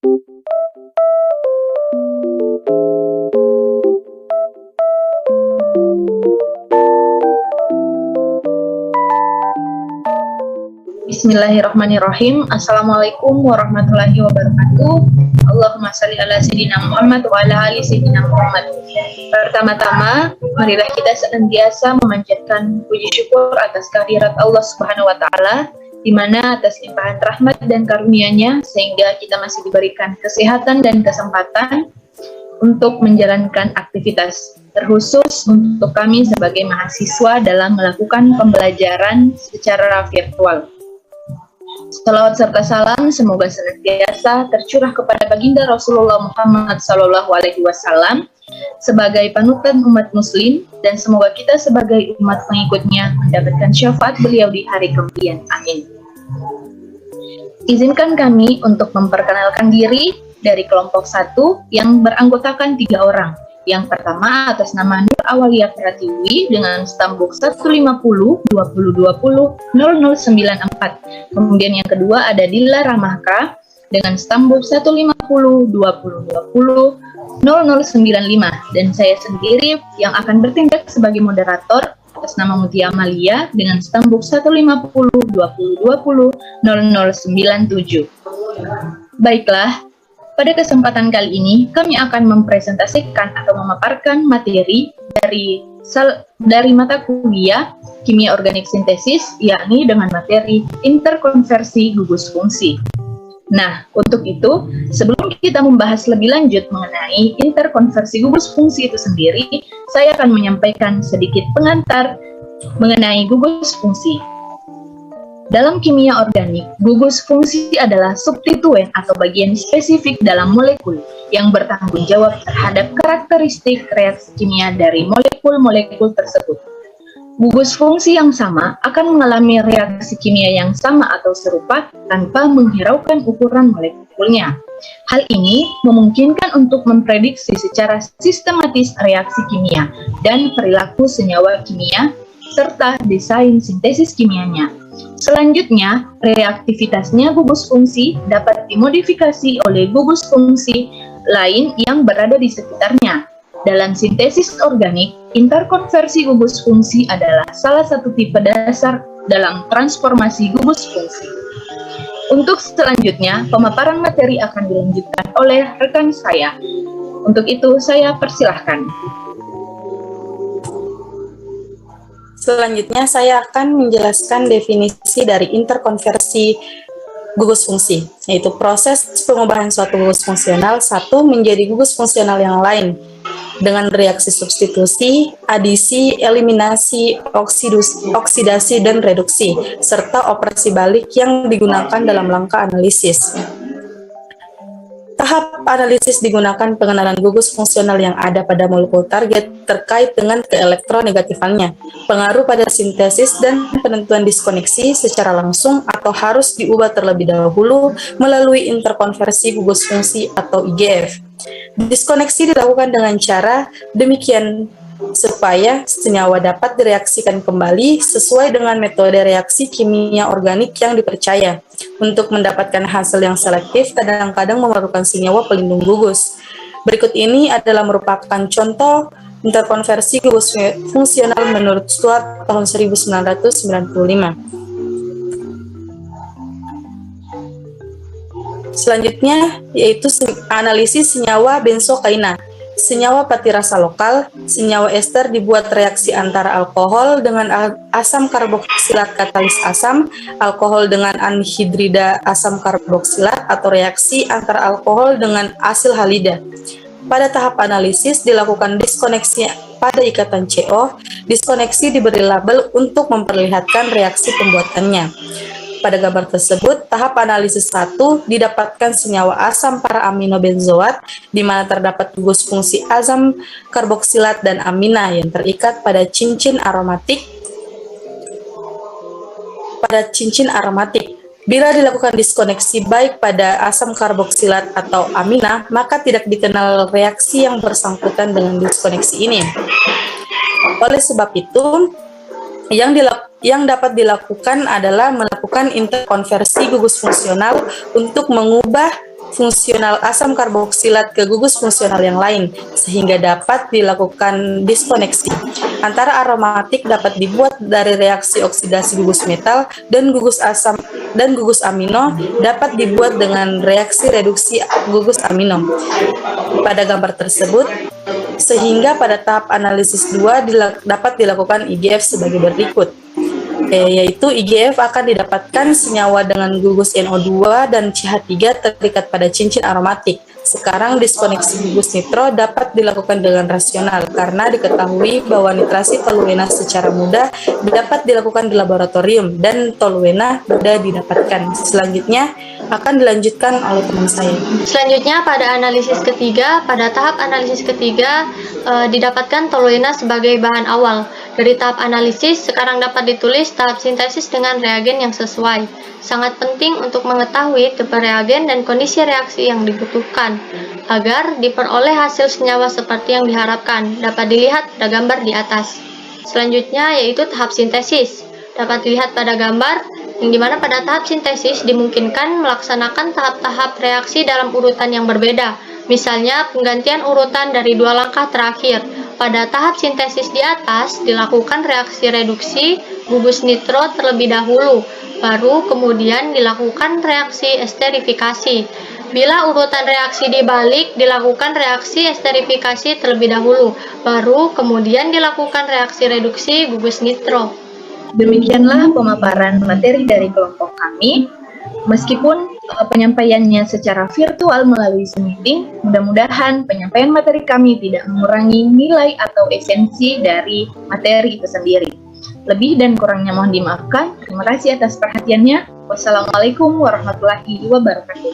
Bismillahirrahmanirrahim. Assalamualaikum warahmatullahi wabarakatuh. Allahumma salli ala sayyidina Muhammad wa ala ali sayyidina Muhammad. Pertama-tama, marilah kita senantiasa memanjatkan puji syukur atas kehadirat Allah Subhanahu wa taala, di mana atas limpahan rahmat dan karunia-Nya sehingga kita masih diberikan kesehatan dan kesempatan untuk menjalankan aktivitas, terkhusus untuk kami sebagai mahasiswa dalam melakukan pembelajaran secara virtual. Salawat serta salam semoga senantiasa tercurah kepada baginda Rasulullah Muhammad SAW sebagai panutan umat muslim, dan semoga kita sebagai umat pengikutnya mendapatkan syafaat beliau di hari kemudian. Amin. Izinkan kami untuk memperkenalkan diri dari kelompok 1 yang beranggotakan 3 orang. Yang pertama atas nama Nur Awalia Pratiwi dengan stambuk 150 2020 0094. Kemudian yang kedua ada Dilla Ramahka dengan stambuk 150 2020 0095, dan saya sendiri yang akan bertindak sebagai moderator atas nama Mutia Amalia dengan stambuk 150 2020 0097. Baiklah, pada kesempatan kali ini, kami akan mempresentasikan atau memaparkan materi dari mata kuliah Kimia Organik Sintesis, yakni dengan materi interkonversi gugus fungsi. Nah, untuk itu, sebelum kita membahas lebih lanjut mengenai interkonversi gugus fungsi itu sendiri, saya akan menyampaikan sedikit pengantar mengenai gugus fungsi. Dalam kimia organik, gugus fungsi adalah substituen atau bagian spesifik dalam molekul yang bertanggung jawab terhadap karakteristik reaksi kimia dari molekul-molekul tersebut. Gugus fungsi yang sama akan mengalami reaksi kimia yang sama atau serupa tanpa menghiraukan ukuran molekulnya. Hal ini memungkinkan untuk memprediksi secara sistematis reaksi kimia dan perilaku senyawa kimia serta desain sintesis kimianya. Selanjutnya, reaktivitasnya gugus fungsi dapat dimodifikasi oleh gugus fungsi lain yang berada di sekitarnya. Dalam sintesis organik, interkonversi gugus fungsi adalah salah satu tipe dasar dalam transformasi gugus fungsi. Untuk selanjutnya, pemaparan materi akan dilanjutkan oleh rekan saya. Untuk itu, saya persilahkan. Selanjutnya, saya akan menjelaskan definisi dari interkonversi gugus fungsi, yaitu proses pengubahan suatu gugus fungsional satu menjadi gugus fungsional yang lain dengan reaksi substitusi, adisi, eliminasi, oksidasi, dan reduksi, serta operasi balik yang digunakan dalam langkah analisis. Tahap analisis digunakan pengenalan gugus fungsional yang ada pada molekul target terkait dengan keelektronegatifannya, pengaruh pada sintesis dan penentuan diskoneksi secara langsung atau harus diubah terlebih dahulu melalui interkonversi gugus fungsi atau IGF. Diskoneksi dilakukan dengan cara demikian supaya senyawa dapat direaksikan kembali sesuai dengan metode reaksi kimia organik yang dipercaya. Untuk mendapatkan hasil yang selektif, kadang-kadang memerlukan senyawa pelindung gugus. Berikut ini adalah merupakan contoh interkonversi gugus fungsional menurut Stuart tahun 1995. Selanjutnya yaitu analisis senyawa benzokaina. Senyawa patirasa lokal, senyawa ester dibuat reaksi antara alkohol dengan asam karboksilat katalis asam, alkohol dengan anhidrida asam karboksilat, atau reaksi antara alkohol dengan asil halida. Pada tahap analisis dilakukan diskoneksi pada ikatan CO. Diskoneksi diberi label untuk memperlihatkan reaksi pembuatannya. Pada gambar tersebut, tahap analisis 1 didapatkan senyawa asam para aminobenzoat, di mana terdapat gugus fungsi asam karboksilat dan amina yang terikat pada cincin aromatik. Bila dilakukan diskoneksi baik pada asam karboksilat atau amina, maka tidak dikenal reaksi yang bersangkutan dengan diskoneksi ini. Oleh sebab itu, yang dapat dilakukan adalah melakukan interkonversi gugus fungsional untuk mengubah fungsional asam karboksilat ke gugus fungsional yang lain, sehingga dapat dilakukan diskoneksi. Antara aromatik dapat dibuat dari reaksi oksidasi gugus metal dan gugus asam dan gugus amino dapat dibuat dengan reaksi reduksi gugus amino. Pada gambar tersebut, sehingga pada tahap analisis 2 dapat dilakukan IGF sebagai berikut. Yaitu IGF akan didapatkan senyawa dengan gugus NO2 dan CH3 terikat pada cincin aromatik. Sekarang diskoneksi gugus nitro dapat dilakukan dengan rasional karena diketahui bahwa nitrasi toluena secara mudah dapat dilakukan di laboratorium dan toluena mudah didapatkan. Selanjutnya akan dilanjutkan oleh teman saya. Selanjutnya pada analisis ketiga, pada tahap analisis ketiga didapatkan toluena sebagai bahan awal. Dari tahap analisis, sekarang dapat ditulis tahap sintesis dengan reagen yang sesuai. Sangat penting untuk mengetahui tipe reagen dan kondisi reaksi yang dibutuhkan, agar diperoleh hasil senyawa seperti yang diharapkan. Dapat dilihat pada gambar di atas. Selanjutnya yaitu tahap sintesis. Dapat dilihat pada gambar, yang dimana pada tahap sintesis dimungkinkan melaksanakan tahap-tahap reaksi dalam urutan yang berbeda. Misalnya, penggantian urutan dari 2 langkah terakhir. Pada tahap sintesis di atas, dilakukan reaksi reduksi gugus nitro terlebih dahulu, baru kemudian dilakukan reaksi esterifikasi. Bila urutan reaksi dibalik, dilakukan reaksi esterifikasi terlebih dahulu, baru kemudian dilakukan reaksi reduksi gugus nitro. Demikianlah pemaparan materi dari kelompok kami. Meskipun penyampaiannya secara virtual melalui Zoom meeting, mudah-mudahan penyampaian materi kami tidak mengurangi nilai atau esensi dari materi itu sendiri. Lebih dan kurangnya mohon dimaafkan. Terima kasih atas perhatiannya. Wassalamualaikum warahmatullahi wabarakatuh.